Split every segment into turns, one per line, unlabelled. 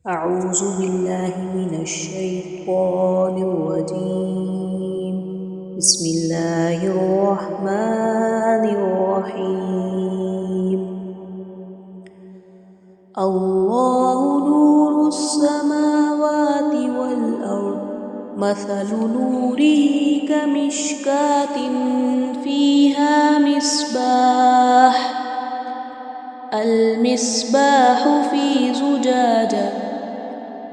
أعوذ بالله من الشيطان الرجيم. بسم الله الرحمن الرحيم. الله نور السماوات والأرض، مثل نوره كمشكاة فيها مصباح، المصباح في زجاجة،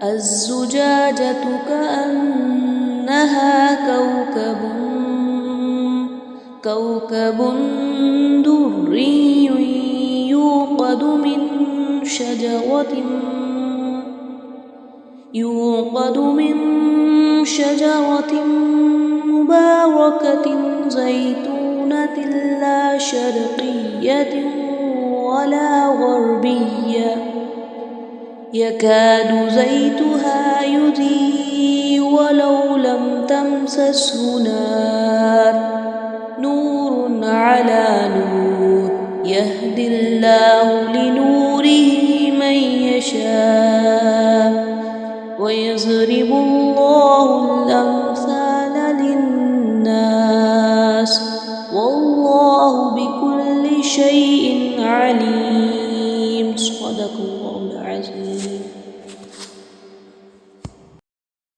الزجاجة كأنها كوكب دري يوقد من شجرة مباركة زيتونة لا شرقية ولا غربية، يكاد زيتها يضيء ولو لم تمسسه نار، نور على نور، يهدي الله لنوره من يشاء، ويضرب الله الأمثال للناس، والله بكل شيء عليم.